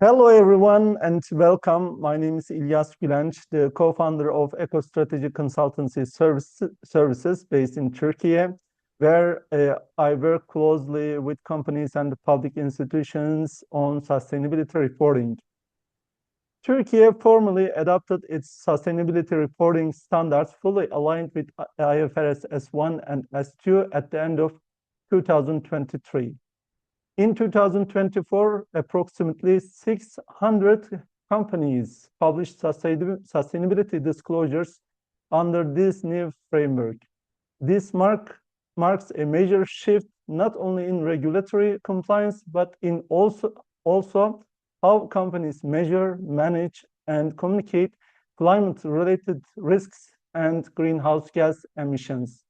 Hello, everyone, and welcome. My name is İlyas Gülenç, the co-founder of EcoStrategy Consultancy Services based in Turkey, where I work closely with companies and public institutions on sustainability reporting. Turkey formally adopted its sustainability reporting standards fully aligned with IFRS S1 and S2 at the end of 2023. In 2024, approximately 600 companies published sustainability disclosures under this new framework. This marks a major shift not only in regulatory compliance, but in also how companies measure, manage, and communicate climate-related risks and greenhouse gas emissions.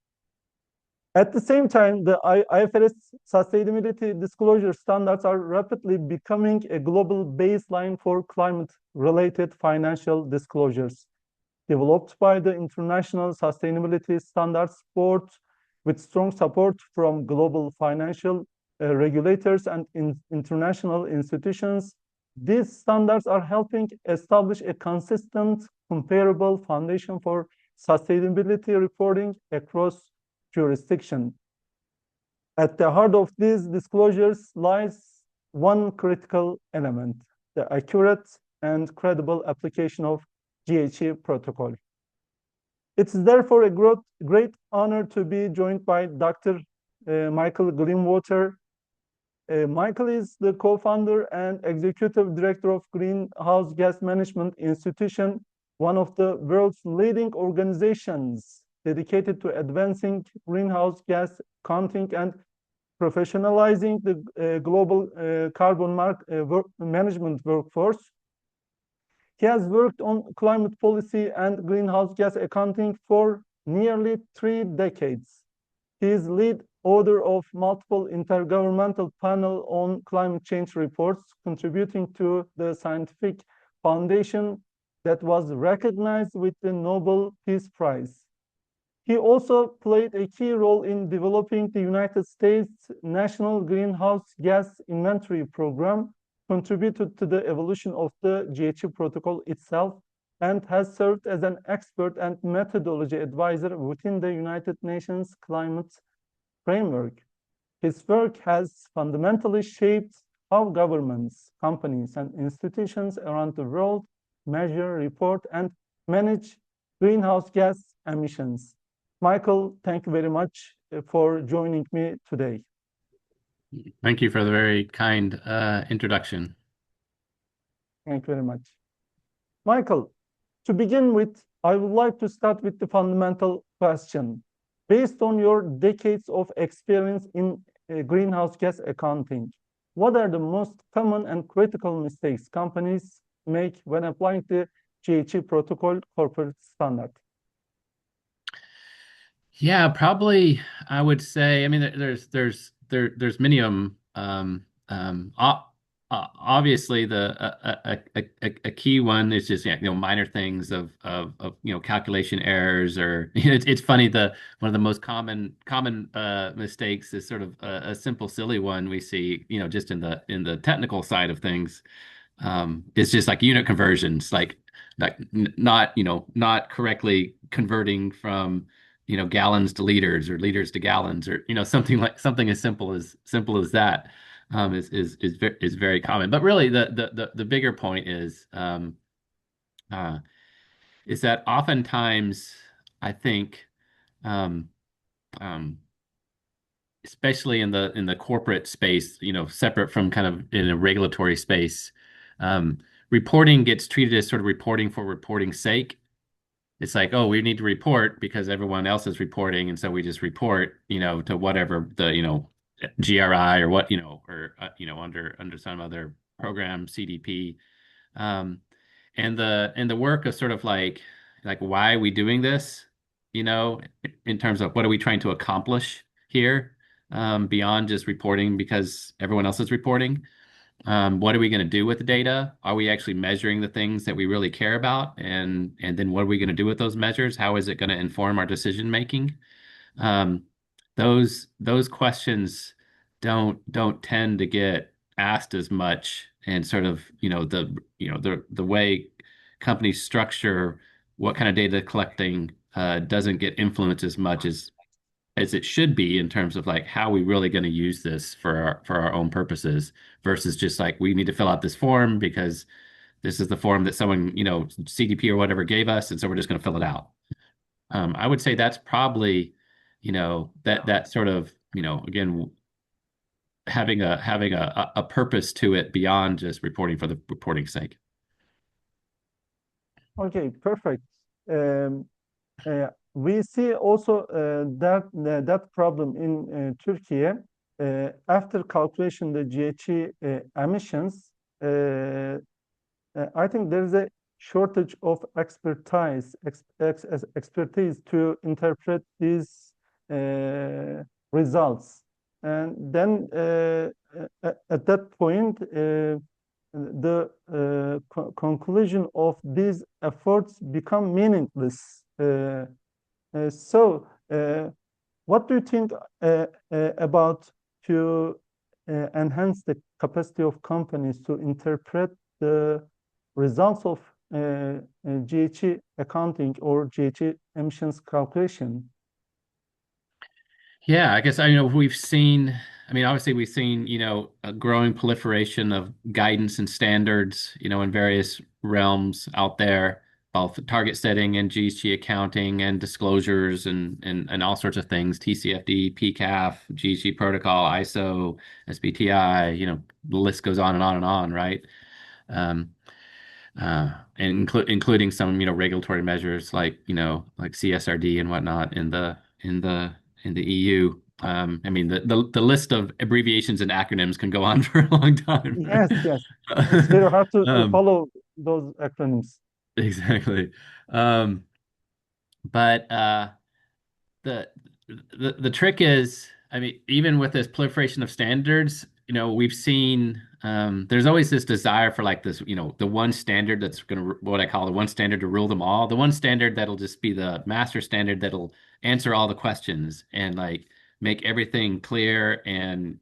At the same time, the IFRS sustainability disclosure standards are rapidly becoming a global baseline for climate-related financial disclosures. Developed by the International Sustainability Standards Board with strong support from global financial regulators and international institutions, these standards are helping establish a consistent, comparable foundation for sustainability reporting across jurisdiction. At the heart of these disclosures lies one critical element, the accurate and credible application of GHG protocol. It's therefore a great honor to be joined by Dr. Michael Gillenwater. Michael is the co-founder and executive director of Greenhouse Gas Management Institution, one of the world's leading organizations dedicated to advancing greenhouse gas accounting and professionalizing the global carbon management workforce. He has worked on climate policy and greenhouse gas accounting for nearly 3 decades. He is lead author of multiple intergovernmental panel on climate change reports, contributing to the scientific foundation that was recognized with the Nobel Peace Prize. He also played a key role in developing the United States National Greenhouse Gas Inventory Program, contributed to the evolution of the GHG protocol itself, and has served as an expert and methodology advisor within the United Nations Climate Framework. His work has fundamentally shaped how governments, companies, and institutions around the world measure, report, and manage greenhouse gas emissions. Michael, thank you very much for joining me today. Thank you for the very kind introduction. Thank you very much. Michael, to begin with, I would like to start with the fundamental question. Based on your decades of experience in greenhouse gas accounting, what are the most common and critical mistakes companies make when applying the GHG Protocol Corporate Standard? Yeah, probably I would say, I mean, there's many of them. Obviously, a key one is just minor things of calculation errors, or it's funny, one of the most common mistakes is sort of a simple silly one we see just in the technical side of things. It's just like unit conversions, like not correctly converting from gallons to liters or liters to gallons, or something as simple as that. Is very common. But really, the bigger point is that oftentimes I think, especially in the corporate space, separate from kind of in a regulatory space, reporting gets treated as sort of reporting for reporting's sake. It's like, oh, we need to report because everyone else is reporting, and so we just report, to whatever the GRI or what or under some other program, CDP, and the work of sort of like why are we doing this, in terms of what are we trying to accomplish here, beyond just reporting because everyone else is reporting. What are we going to do with the data? Are we actually measuring the things that we really care about? And then what are we going to do with those measures? How is it going to inform our decision making? Those questions don't tend to get asked as much, and sort of, the way companies structure what kind of data they're collecting doesn't get influenced as much as it should be in terms of like how we really going to use this for our own purposes versus just like we need to fill out this form because this is the form that someone, CDP or whatever gave us, and so we're just going to fill it out. I would say that's probably, that sort of, again, having a purpose to it beyond just reporting for the reporting's sake. Okay, perfect. Um, we see also that problem in Turkey. After calculation the GHG emissions, I think there is a shortage of expertise to interpret these results. And then at that point, the conclusion of these efforts become meaningless. So, what do you think about to enhance the capacity of companies to interpret the results of GHG accounting or GHG emissions calculation? Yeah, I guess obviously we've seen, a growing proliferation of guidance and standards, in various realms out there, both target setting and GHG accounting and disclosures and all sorts of things, TCFD, PCAF, GHG protocol, ISO, SBTI, the list goes on and on and on, right? Um, and including some, regulatory measures like CSRD and whatnot in the EU. The list of abbreviations and acronyms can go on for a long time. Yes, yes. It's very hard to Um, follow those acronyms. exactly. Um, but the the trick is, even with this proliferation of standards, we've seen there's always this desire for like this, the one standard that's going to, what I call the one standard to rule them all, the one standard that'll just be the master standard that'll answer all the questions and like make everything clear and,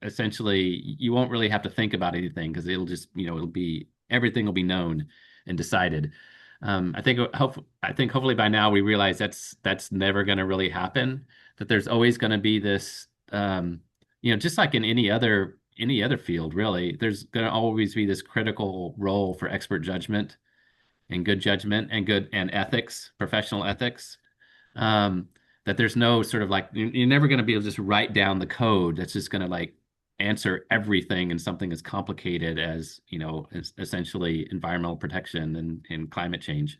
essentially you won't really have to think about anything because it'll just, everything will be known and decided. I think hopefully by now we realize that's never going to really happen. That there's always going to be this, just like in any other field, really. There's going to always be this critical role for expert judgment and good judgment and good and ethics, professional ethics. Um, that there's no sort of like you're never going to be able to just write down the code that's just going to like answer everything in something as complicated as, essentially environmental protection and climate change,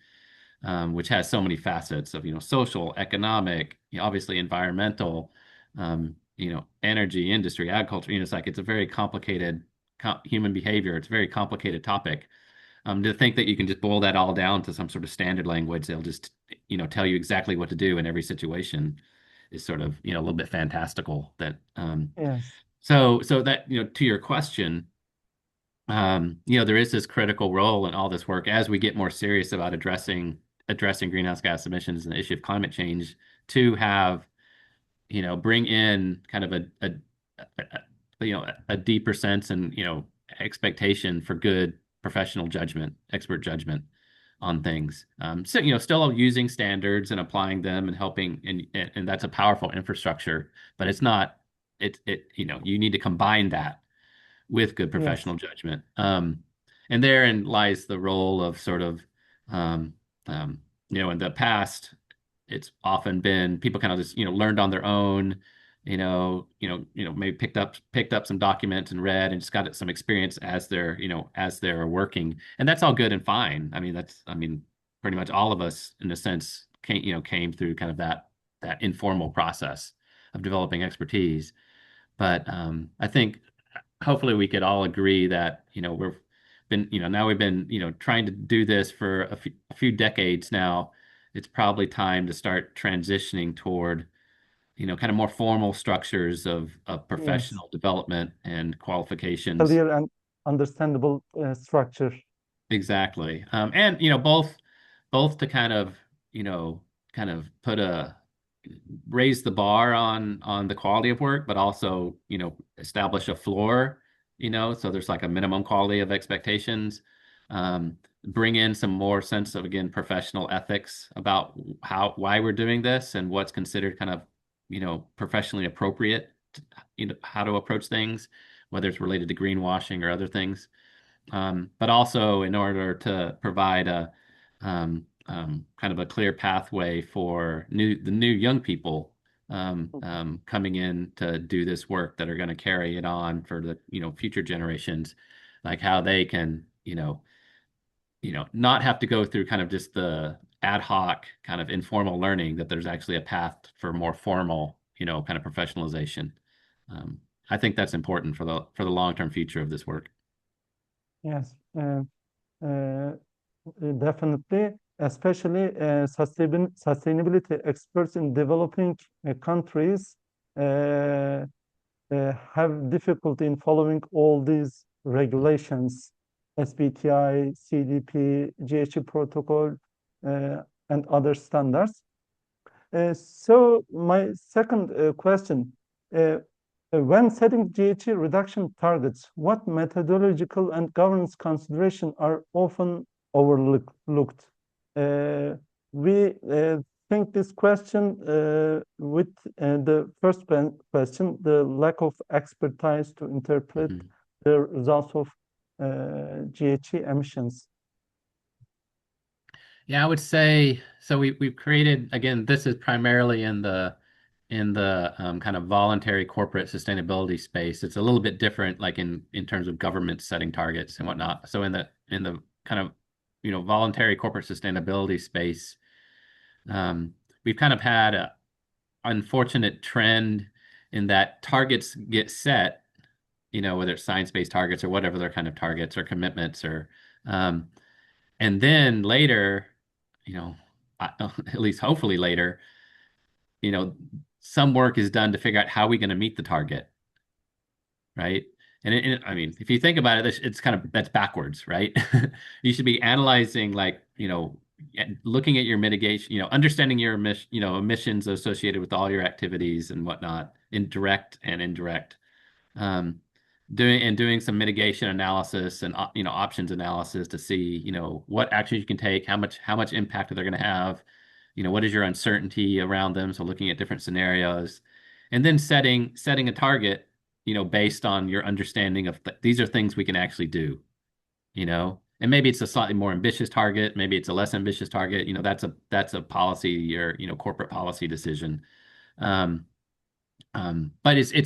which has so many facets of, social, economic, obviously environmental, energy, industry, agriculture. It's like it's a very complicated human behavior. It's a very complicated topic. To think that you can just boil that all down to some sort of standard language, they'll just, tell you exactly what to do in every situation is sort of, a little bit fantastical. Yes, So that, to your question, there is this critical role in all this work as we get more serious about addressing greenhouse gas emissions and the issue of climate change to have, bring in kind of a deeper sense and, expectation for good professional judgment, expert judgment on things. So, still using standards and applying them and helping, and that's a powerful infrastructure, but it's not, you need to combine that with good yes, professional judgment. And therein lies the role of sort of, um, in the past, it's often been people kind of just, learned on their own, maybe picked up some documents and read and just got some experience as they're working. And that's all good and fine. Pretty much all of us in a sense came through kind of that informal process of developing expertise. But I think hopefully we could all agree that, now we've been, trying to do this for a few decades now. It's probably time to start transitioning toward, kind of more formal structures of yes. professional development and qualifications. Clear and understandable structure. Exactly. And, both to kind of put raise the bar on the quality of work, but also, establish a floor, so there's like a minimum quality of expectations. Bring in some more sense of, again, professional ethics about why we're doing this and what's considered kind of, professionally appropriate, how to approach things, whether it's related to greenwashing or other things. But also in order to provide a kind of a clear pathway for the new young people coming in to do this work that are going to carry it on for the future generations, like how they can not have to go through kind of just the ad hoc kind of informal learning, that there's actually a path for more formal kind of professionalization. I think that's important for the long-term future of this work. Yes, definitely, especially sustainability experts in developing countries have difficulty in following all these regulations, SBTi, CDP, GHG Protocol, and other standards. So my second question, when setting GHG reduction targets, what methodological and governance considerations are often overlooked? We think this question with the first question, the lack of expertise to interpret the results of GHG emissions. Yeah, I would say so. We've created, again, this is primarily in the kind of voluntary corporate sustainability space. It's a little bit different, like in terms of government setting targets and whatnot. So in the kind of voluntary corporate sustainability space, we've kind of had an unfortunate trend in that targets get set, whether it's science-based targets or whatever their kind of targets or commitments, or and then later, at least hopefully later, some work is done to figure out how we're going to meet the target, right? And I mean, if you think about it, it's kind of, that's backwards, right? You should be analyzing, like, looking at your mitigation, understanding your emissions associated with all your activities and whatnot, direct and indirect, doing some mitigation analysis and options analysis to see what actions you can take, how much impact they're going to have, what is your uncertainty around them, so looking at different scenarios, and then setting a target based on your understanding of these are things we can actually do, and maybe it's a slightly more ambitious target, maybe it's a less ambitious target, that's a policy or corporate policy decision. But it's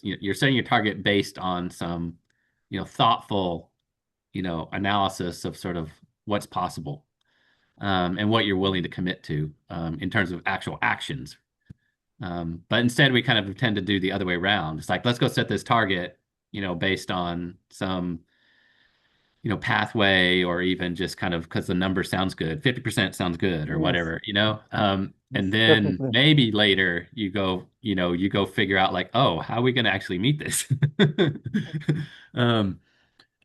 you're setting your target based on some thoughtful analysis of sort of what's possible, and what you're willing to commit to in terms of actual actions. But instead we kind of tend to do the other way around. It's like, let's go set this target based on some pathway, or even just kind of because the number sounds good, 50% sounds good, or Yes. whatever, and then Definitely. maybe later you go figure out, like, oh, how are we going to actually meet this?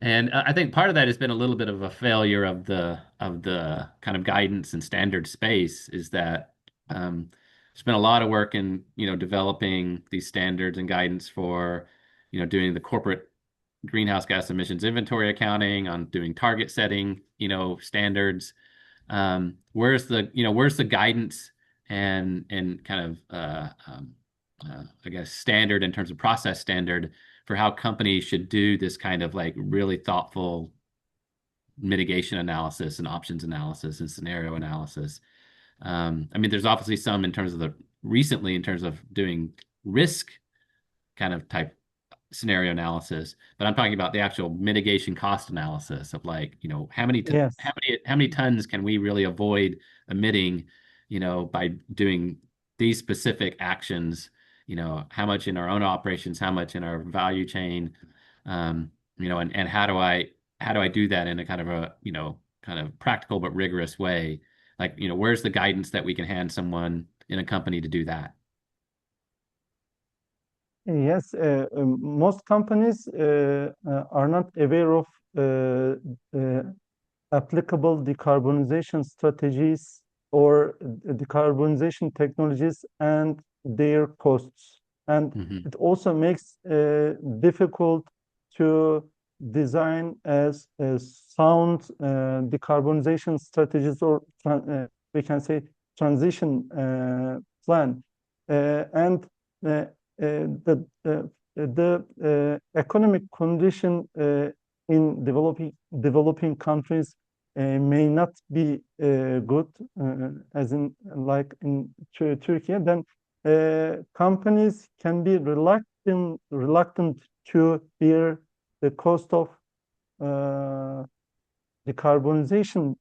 And I think part of that has been a little bit of a failure of the kind of guidance and standard space, is that there's been a lot of work in developing these standards and guidance for doing the corporate greenhouse gas emissions inventory accounting, on doing target setting standards. Where's the guidance and kind of I guess standard in terms of process standard for how companies should do this kind of like really thoughtful mitigation analysis and options analysis and scenario analysis. I mean, there's obviously some in terms of doing risk kind of type scenario analysis, but I'm talking about the actual mitigation cost analysis of, like, how many tons can we really avoid emitting, by doing these specific actions, how much in our own operations, how much in our value chain, and how do I do that in a kind of practical but rigorous way? Like, where's the guidance that we can hand someone in a company to do that? Yes, most companies are not aware of applicable decarbonization strategies or decarbonization technologies and their costs. And Hmm. it also makes difficult to design as sound decarbonization strategies, or we can say transition plan. And the economic condition in developing countries may not be good, as in like in Turkey, then companies can be reluctant to bear the cost of decarbonization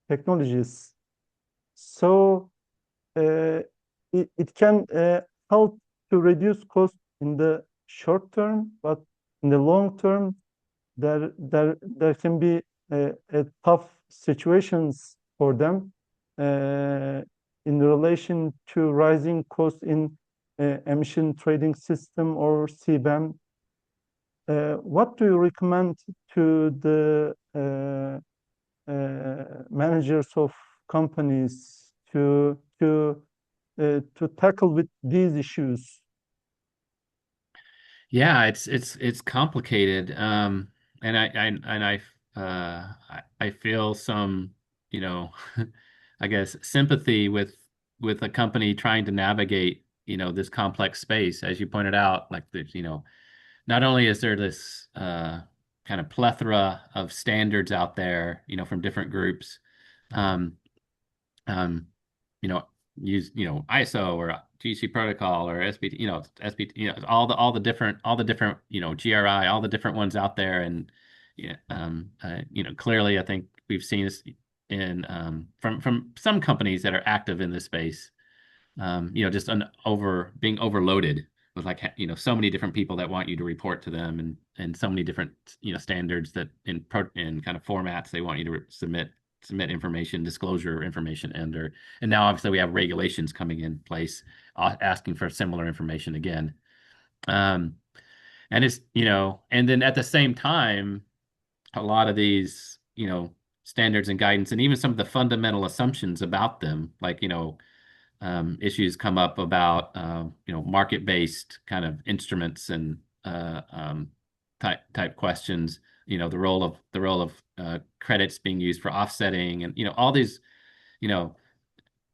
technologies. So it can help to reduce cost in the short term, but in the long term, there can be a tough situations for them in relation to rising costs in emission trading system or CBAM. What do you recommend to the managers of companies to tackle with these issues? Yeah, it's complicated. And I feel some, you know, I guess sympathy with a company trying to navigate, this complex space. As you pointed out, like not only is there this kind of plethora of standards out there, from different groups, um, um, you know, use ISO or GC protocol or SBT, SBT, all the different GRI, all the different ones out there, and yeah, clearly I think we've seen this in from some companies that are active in this space, just being overloaded with like so many different people that want you to report to them, and so many different standards that in kind of formats they want you to submit information, disclosure information, and now obviously we have regulations coming in place asking for similar information again. Um, and it's and then at the same time, a lot of these standards and guidance, and even some of the fundamental assumptions about them, like issues come up about market-based kind of instruments and type questions. The role of credits being used for offsetting, and all these you know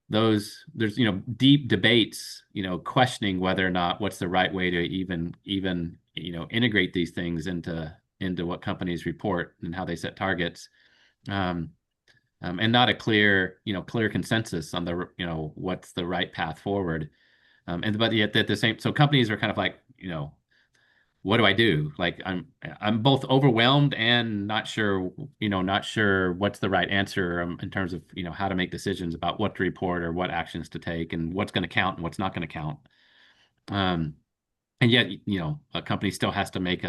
those there's deep debates questioning whether or not what's the right way to even integrate these things into what companies report and how they set targets. Um, and not a clear consensus on what's the right path forward. But yet at the same, so companies are kind of like, what do I do? Like I'm both overwhelmed and not sure what's the right answer, in terms of how to make decisions about what to report or what actions to take and what's going to count and what's not going to count. Um, and yet a company still has to make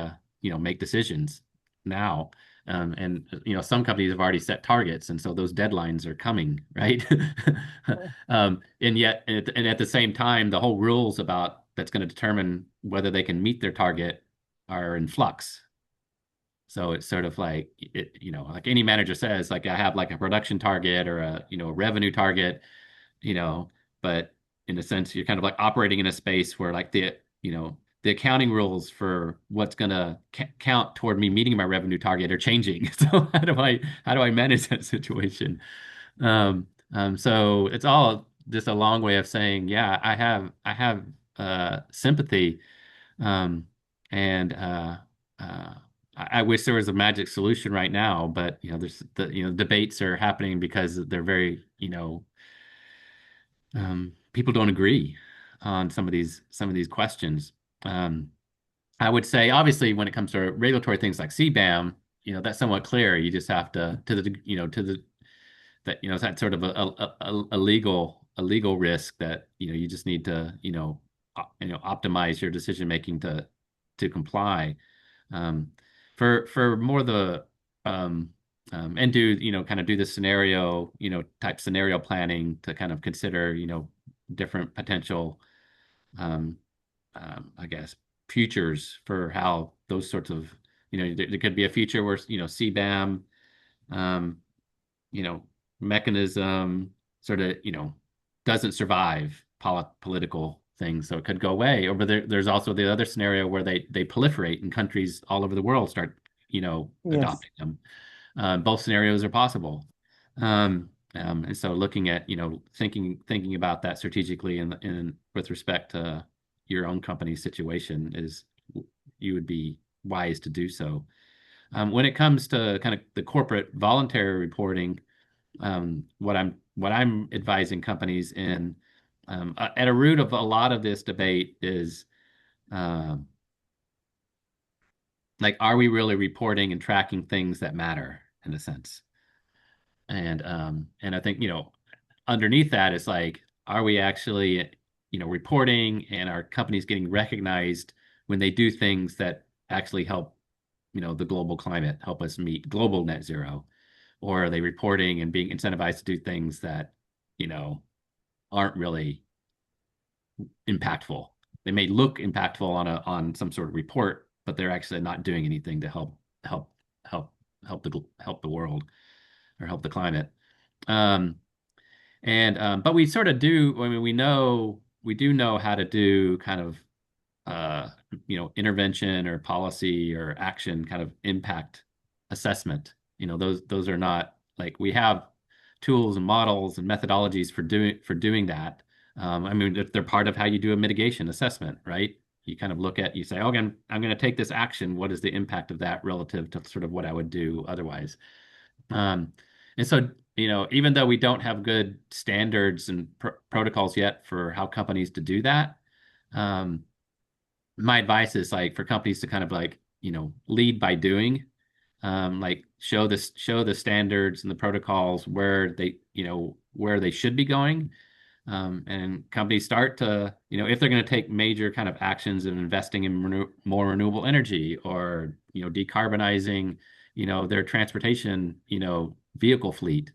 decisions now. And some companies have already set targets, and so those deadlines are coming, right? And at the same time, the whole rules about that's going to determine whether they can meet their target are in flux. So it's sort of like like any manager says, like I have like a production target or a revenue target, you know, but in a sense, you're kind of like operating in a space where like the accounting rules for what's going to count toward me meeting my revenue target are changing. So how do I manage that situation? So it's all just a long way of saying, yeah, I have sympathy, um, and uh, I wish there was a magic solution right now, but there's debates are happening because they're very people don't agree on some of these questions. Um, I would say, obviously, when it comes to regulatory things like CBAM, that's somewhat clear. You just have to the to the that that's sort of a legal risk that you just need to optimize your decision making to comply. Um, for more the and do kind of do the scenario type scenario planning to kind of consider different potential I guess futures for how those sorts of there could be a future where CBAM um, you know mechanism sort of, doesn't survive political things, so it could go away. Or but there's also the other scenario where they proliferate and countries all over the world start, Yes. adopting them. Both scenarios are possible. And so looking at, thinking about that strategically and with respect to your own company's situation is you would be wise to do so. When it comes to kind of the corporate voluntary reporting, what I'm advising companies in, at a root of a lot of this debate is, um, like, are we really reporting and tracking things that matter in a sense? And I think, underneath that is like, are we actually, reporting, and are companies getting recognized when they do things that actually help, the global climate, help us meet global net zero? Or are they reporting and being incentivized to do things that, aren't really impactful? They may look impactful on some sort of report, but they're actually not doing anything to help help help the world or help the climate. Um, but we sort of do. I mean, we do know how to do kind of intervention or policy or action kind of impact assessment. Those are not like, we have tools and models and methodologies for doing that. I mean, they're part of how you do a mitigation assessment, right? You kind of you say, okay, I'm going to take this action. What is the impact of that relative to sort of what I would do otherwise? Um, and so, even though we don't have good standards and protocols yet for how companies to do that, um, my advice is like for companies to kind of like, lead by doing, like show the standards and the protocols where they should be going. And companies start to, if they're going to take major kind of actions of investing in more renewable energy, or, decarbonizing, their transportation, vehicle fleet,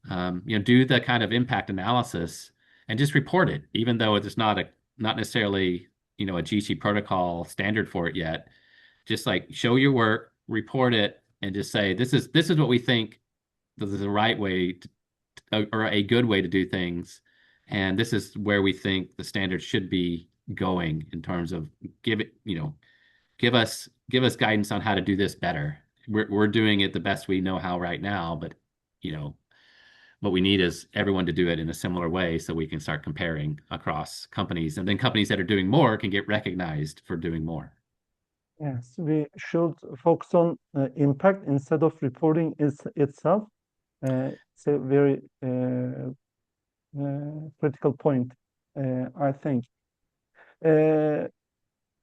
do the kind of impact analysis and just report it, even though it's not necessarily, a GHG protocol standard for it yet. Just like show your work, report it, and just say, this is what we think the right way or a good way to do things. And this is where we think the standard should be going in terms of give us guidance on how to do this better. We're doing it the best we know how right now, but you know, what we need is everyone to do it in a similar way so we can start comparing across companies. And then companies that are doing more can get recognized for doing more. Yes, we should focus on impact instead of reporting itself. It's a very critical point, I think. Uh,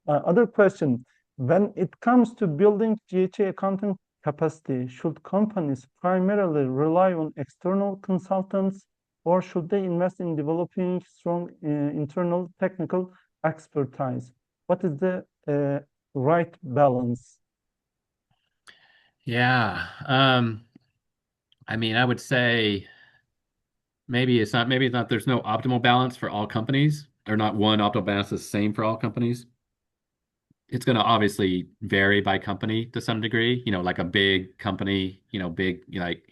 Other question, when it comes to building GHG accounting capacity, should companies primarily rely on external consultants, or should they invest in developing strong internal technical expertise? What is the right balance? Yeah. I mean, I would say maybe it's not there's no optimal balance for all companies, or not one optimal balance is the same for all companies. It's going to obviously vary by company to some degree. Like a big company, big, like,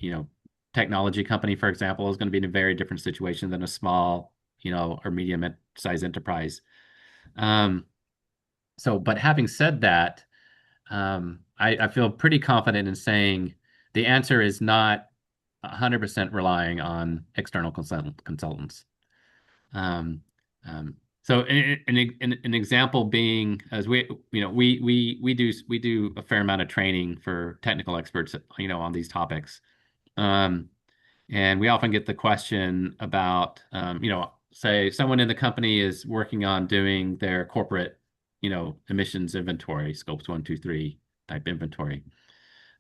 technology company, for example, is going to be in a very different situation than a small, or medium-sized enterprise. Um, but having said that, I feel pretty confident in saying the answer is not 100% relying on external consultants. Um, so an example being, as we do a fair amount of training for technical experts, on these topics. Um, and we often get the question about, say someone in the company is working on doing their corporate, emissions inventory, scopes 1, 2, 3 type inventory.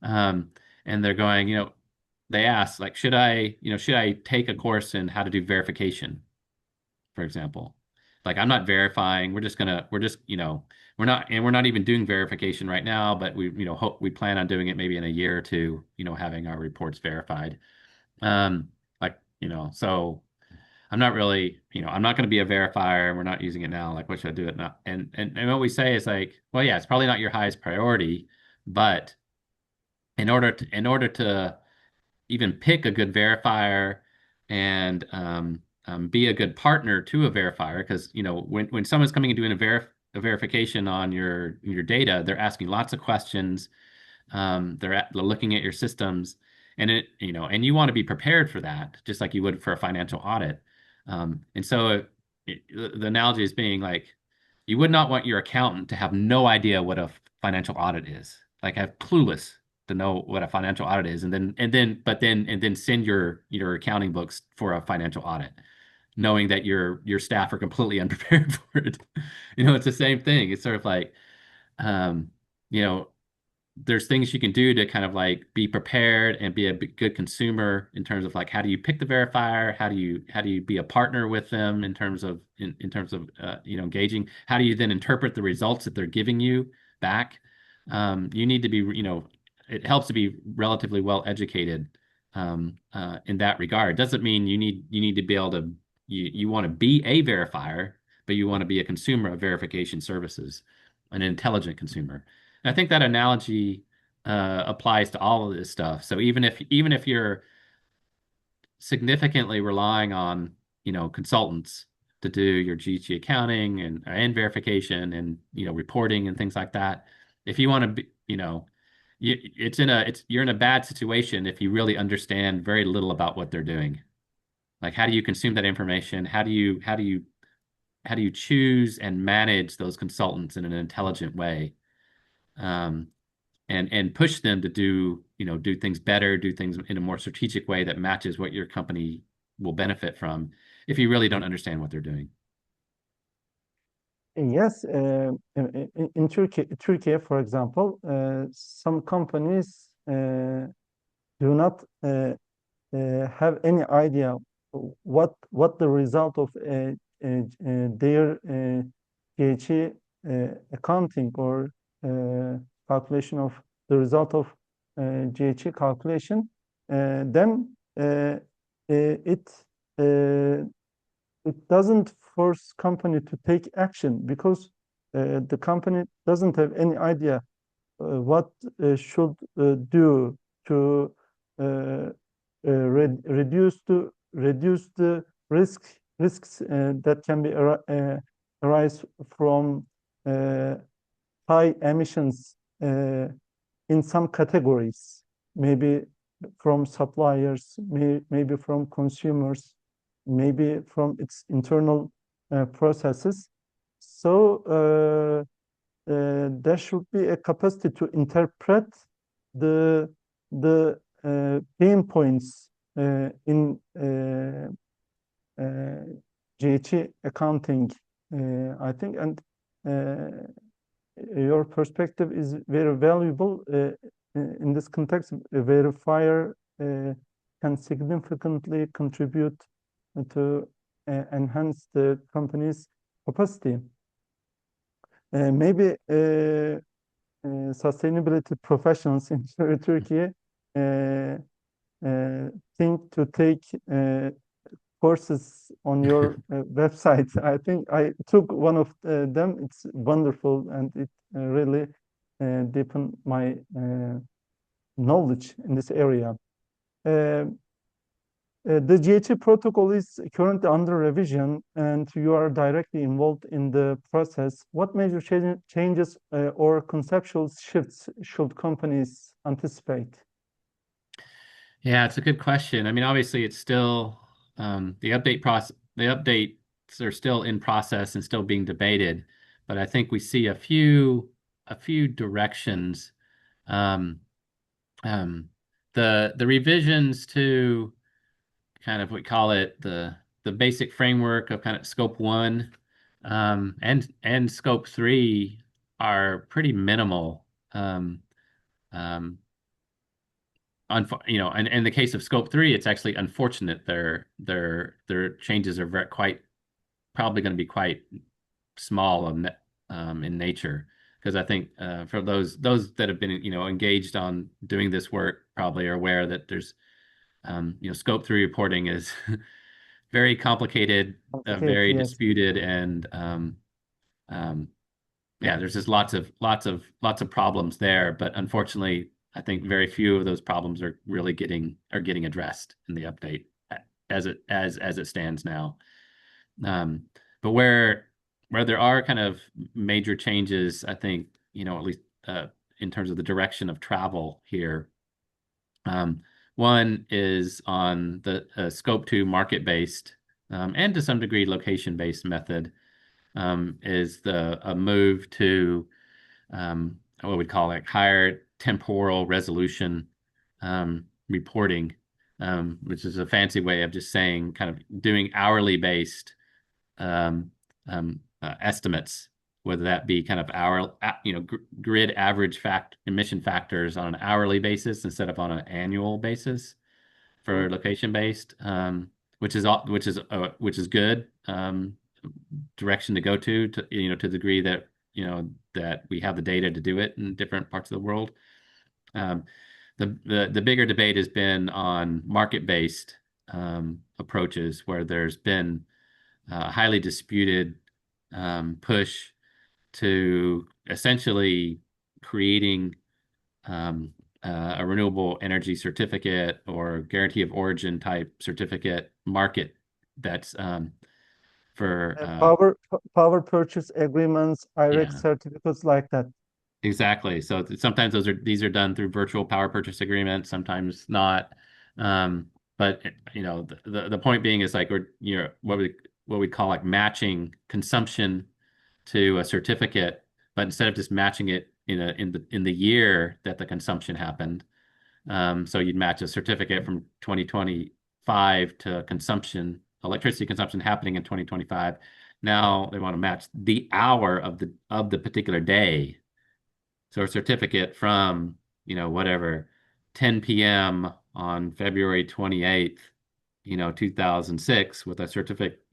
Um, and they're going, they ask, like, should I take a course in how to do verification, for example? Like, I'm not verifying. We're not even doing verification right now, but we plan on doing it maybe in a year or two, having our reports verified. Like, so I'm not really, I'm not going to be a verifier, and we're not using it now. Like, what should I do it now? And what we say is like, well, yeah, it's probably not your highest priority, but in order to even pick a good verifier, and be a good partner to a verifier. Because when someone's coming and doing a verification on your data, they're asking lots of questions. They're looking at your systems, and and you want to be prepared for that, just like you would for a financial audit. And so the analogy is being like, you would not want your accountant to have no idea what a financial audit is, like have clueless to know what a financial audit is, and then send your accounting books for a financial audit, knowing that your staff are completely unprepared for it. It's the same thing. It's sort of like, um, you know, there's things you can do to kind of like be prepared and be a good consumer in terms of like, how do you pick the verifier? How do you be a partner with them in terms of engaging? How do you then interpret the results that they're giving you back? You need to be, it helps to be relatively well educated in that regard. Doesn't mean you need to be able to, you want to be a verifier, but you want to be a consumer of verification services, an intelligent consumer. I think that analogy applies to all of this stuff. So even if you're significantly relying on, consultants to do your GHG accounting and verification and reporting and things like that, if you want to be, you're in a bad situation if you really understand very little about what they're doing. Like, how do you consume that information? How do you choose and manage those consultants in an intelligent way? Um, and push them to do things better, do things in a more strategic way that matches what your company will benefit from if you really don't understand what they're doing. Yes, in Turkey, for example, some companies do not have any idea what the result of their GHG accounting or calculation of the result of GHG calculation. Then it doesn't force company to take action because the company doesn't have any idea what should do to reduce the risks that can be arise from high emissions in some categories, maybe from suppliers, maybe from consumers, maybe from its internal processes. So there should be a capacity to interpret the pain points in GHG accounting, I think, and your perspective is very valuable in this context. A verifier can significantly contribute to enhance the company's capacity. Maybe sustainability professionals in Turkey think to take courses on your website. I think I took one of them. It's wonderful, and it really deepened my knowledge in this area. The GHG protocol is currently under revision, and you are directly involved in the process. What major changes or conceptual shifts should companies anticipate? Yeah, it's a good question. I mean, obviously, it's still the update process. The updates are still in process and still being debated, but I think we see a few directions. Um, the revisions to kind of, we call it the basic framework of kind of scope 1 and scope 3 are pretty minimal. And in the case of scope 3, it's actually unfortunate their changes are quite probably going to be quite small in nature, because I think for those that have been engaged on doing this work probably are aware that there's scope 3 reporting is very complicated, Complicated, very yes. disputed, and um, yeah, there's just lots of problems there. But unfortunately, I think very few of those problems are getting addressed in the update. as it stands now. But where there are kind of major changes, I think, at least in terms of the direction of travel here. One is on the scope 2 market-based and to some degree location-based method, is a move to what we'd call like higher temporal resolution reporting, which is a fancy way of just saying kind of doing hourly based estimates, whether that be kind of grid average emission factors on an hourly basis instead of on an annual basis for location based, which is good direction to go to to the degree that that we have the data to do it in different parts of the world. The bigger debate has been on market-based approaches, where there's been a highly disputed push to essentially creating a renewable energy certificate or guarantee of origin type certificate market that's for power purchase agreements, IREX certificates like that. Exactly. So sometimes these are done through virtual power purchase agreements, sometimes not. But the point being is like what we call like matching consumption to a certificate, but instead of just matching it in the year that the consumption happened, so you'd match a certificate from 2025 to electricity consumption happening in 2025. Now they want to match the hour of the particular day. So a certificate from, whatever, 10 p.m. on February 28th, 2006 with a certificate,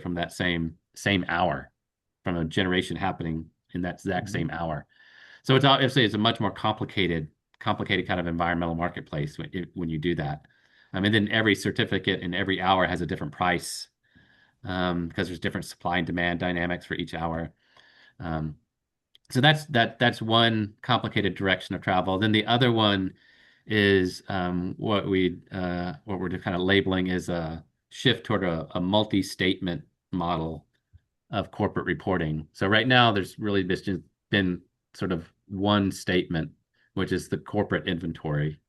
from that same hour, from a generation happening in that exact same hour. So it's obviously a much more complicated kind of environmental marketplace when you do that. And then every certificate in every hour has a different price, because there's different supply and demand dynamics for each hour. So that's one complicated direction of travel. Then the other one is what we're kind of labeling as a shift toward a multi-statement model of corporate reporting. So right now there's really just been sort of one statement, which is the corporate inventory,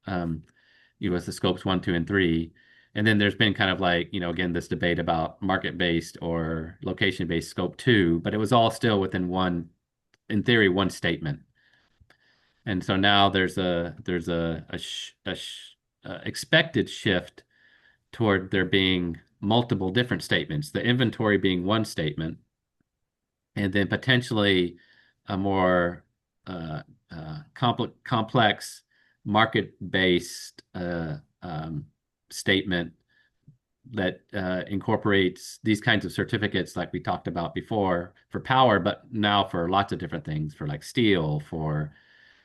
with the scopes 1, 2, and 3. And then there's been kind of like, again, this debate about market-based or location-based scope 2, but it was all still within in theory, one statement. And so now there's a expected shift toward there being multiple different statements, the inventory being one statement, and then potentially a more complex market-based statement that incorporates these kinds of certificates like we talked about before for power, but now for lots of different things, for like steel, for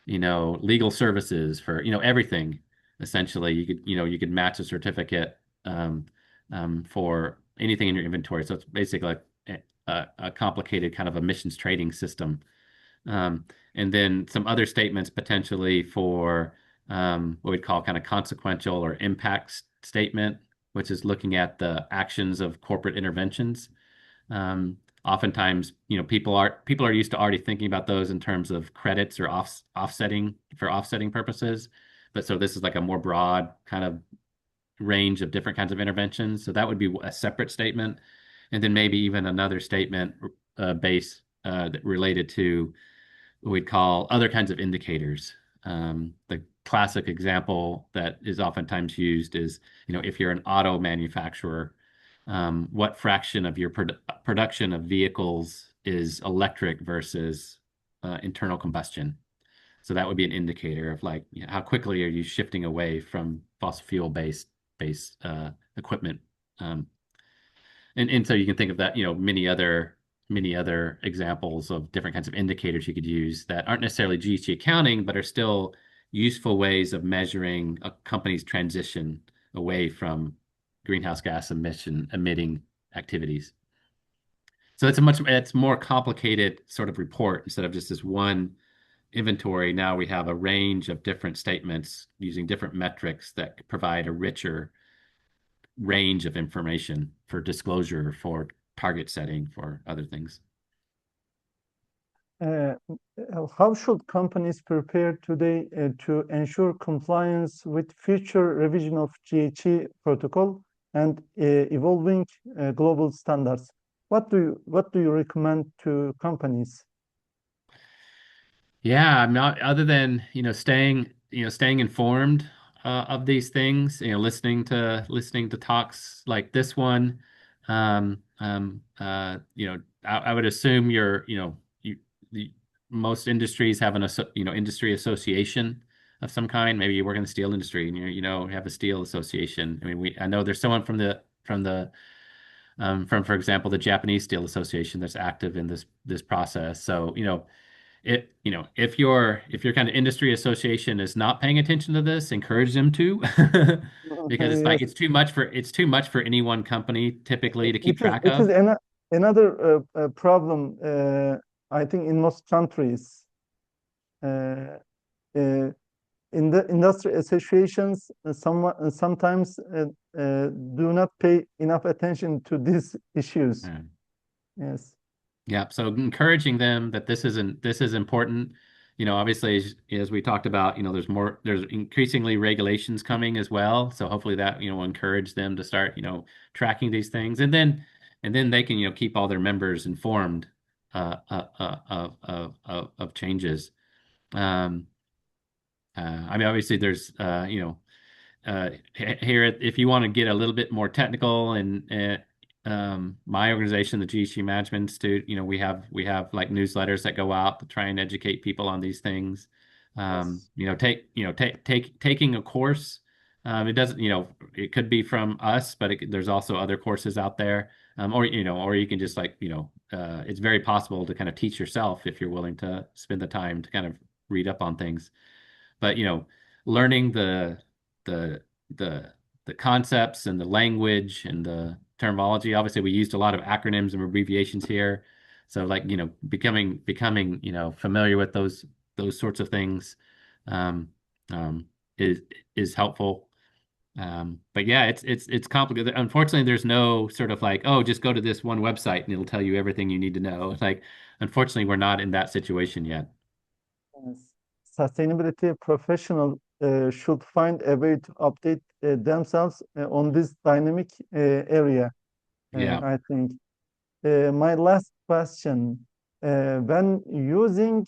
legal services, for everything. Essentially, you could match a certificate for anything in your inventory. So it's basically like a complicated kind of emissions trading system. And then some other statements potentially for what we'd call kind of consequential or impact statement, which is looking at the actions of corporate interventions. Oftentimes, people are used to already thinking about those in terms of credits or offsetting purposes. But so this is like a more broad kind of range of different kinds of interventions. So that would be a separate statement. And then maybe even another statement related to what we'd call other kinds of indicators. The classic example that is oftentimes used is, if you're an auto manufacturer, what fraction of your production of vehicles is electric versus internal combustion? So that would be an indicator of like, how quickly are you shifting away from fossil fuel based equipment. And so you can think of that, many other examples of different kinds of indicators you could use that aren't necessarily GHG accounting, but are still useful ways of measuring a company's transition away from greenhouse gas emitting activities. So it's more complicated sort of report instead of just this one inventory, now we have a range of different statements using different metrics that provide a richer range of information for disclosure, for target setting, for other things. Uh, how should companies prepare today to ensure compliance with future revision of GHG protocol and evolving global standards? What do you recommend to companies? Yeah, I'm not other than, staying informed of these things, listening to talks like this one. I would assume the most industries have industry association of some kind. Maybe you work in the steel industry and have a steel association. I mean, I know there's someone from, for example, the Japanese Steel Association that's active in this process. So, if your kind of industry association is not paying attention to this, encourage them to, because it's like Yes, it's too much for any one company typically to keep it is track it is of. another problem, I think, in most countries. Uh, uh, in the industry associations, sometimes do not pay enough attention to these issues. Yeah. Yes, Yeah. So encouraging them that this is important. Obviously, as we talked about, there's increasingly regulations coming as well. So hopefully that, will encourage them to start, tracking these things, and then they can, keep all their members informed of changes. Um, I mean, obviously, there's, here, if you want to get a little bit more technical, and my organization, the GHG Management Institute, we have like newsletters that go out to try and educate people on these things. yes, Taking a course. It doesn't, it could be from us, but there's also other courses out there. Or you can just it's very possible to kind of teach yourself if you're willing to spend the time to kind of read up on things. But learning the the the concepts and the language and the terminology. Obviously, we used a lot of acronyms and abbreviations here, so becoming familiar with those sorts of things um, um, is helpful. But yeah, it's complicated. Unfortunately, there's no sort of like, oh, just go to this one website and it'll tell you everything you need to know. It's like, unfortunately, we're not in that situation yet. yes. Sustainability professional should find a way to update themselves on this dynamic area, Yeah. I think. My last question, when using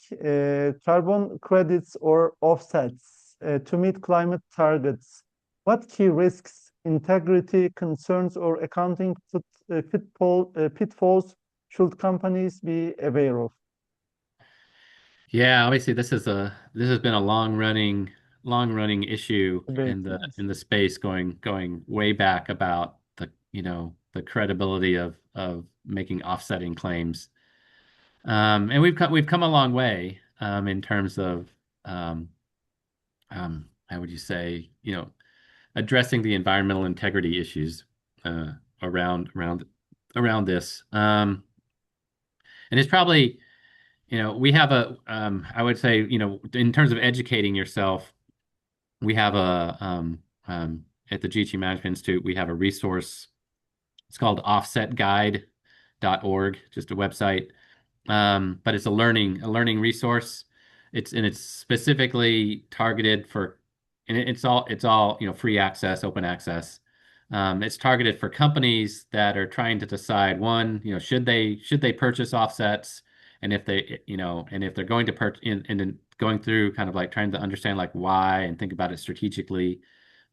carbon credits or offsets to meet climate targets, what key risks, integrity concerns, or accounting pitfalls should companies be aware of? Yeah, obviously this has been a long running issue Debate, in the yes. in the space going way back about the credibility of making offsetting claims. And we've come a long way in terms of how would you say, addressing the environmental integrity issues uh around around around this. And it's probably we have I would say, in terms of educating yourself, we have at the GHG Management Institute, we have a resource. It's called offsetguide.org, just a website. But it's a learning resource. It's specifically targeted for, and it's all, free access, open access. It's targeted for companies that are trying to decide, one, should they purchase offsets, and if they're going to purchase, and then going through kind of like trying to understand like why and think about it strategically.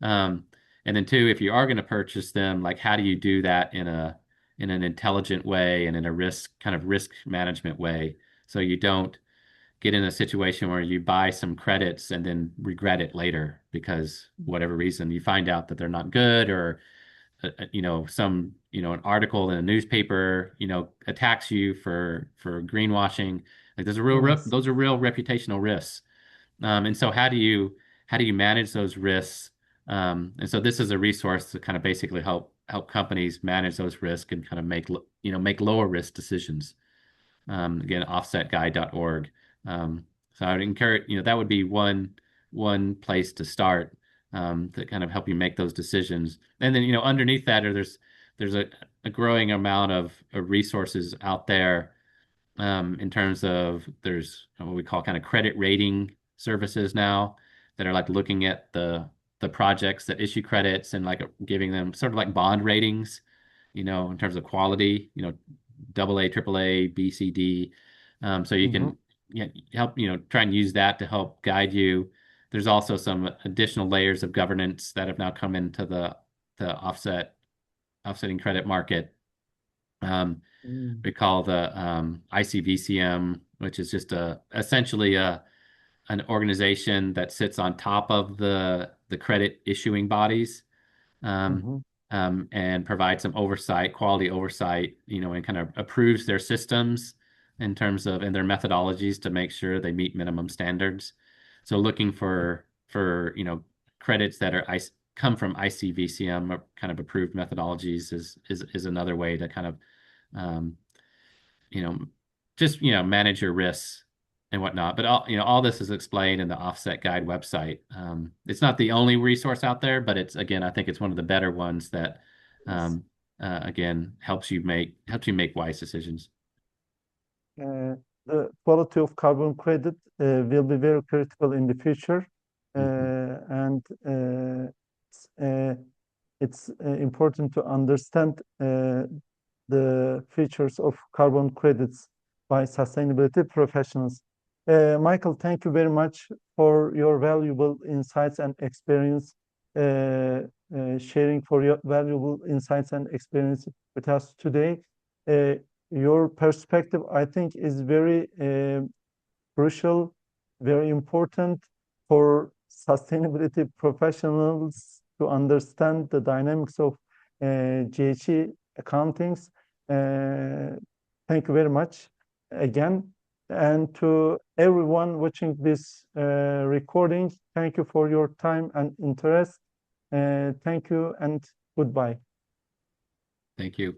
Um, and then two, if you are going to purchase them, like how do you do that in an intelligent way and in a risk management way, so you don't get in a situation where you buy some credits and then regret it later because whatever reason you find out that they're not good, or an article in a newspaper attacks you for greenwashing. Like Yes. those are real reputational risks. And so how do you manage those risks? And so this is a resource to kind of basically help companies manage those risks and kind of make lower risk decisions. Again, offsetguide.org. So I would encourage, that would be one place to start, to kind of help you make those decisions. And then, underneath that, there's a growing amount of resources out there, in terms of there's what we call kind of credit rating services now that are like looking at the projects that issue credits and like giving them sort of like bond ratings, in terms of quality, double A, triple A, B, C, D. So you Mhm, can help, try and use that to help guide you. There's also some additional layers of governance that have now come into the offsetting credit market. mm, We call the ICVCM, which is just essentially an organization that sits on top of the credit issuing bodies, um, mhm, and provides some oversight, quality oversight, and kind of approves their systems in terms of and their methodologies to make sure they meet minimum standards. So looking for credits that come from ICVCM or kind of approved methodologies is another way to kind of um, you know, just, manage your risks and whatnot. But all this is explained in the Offset Guide website. It's not the only resource out there, but again, I think it's one of the better ones that, yes. um, again, helps you make wise decisions. Uh, the quality of carbon credit will be very critical in the future, Mhm. and it's, important to understand the features of carbon credits by sustainability professionals. Michael, thank you very much for your valuable insights and experience, sharing for your valuable insights and experience with us today. Uh, your perspective, I think, is very crucial, very important for sustainability professionals to understand the dynamics of GHG accountings. Uh, Thank you very much again. And to everyone watching this recording, thank you for your time and interest. Thank you and goodbye. Thank you.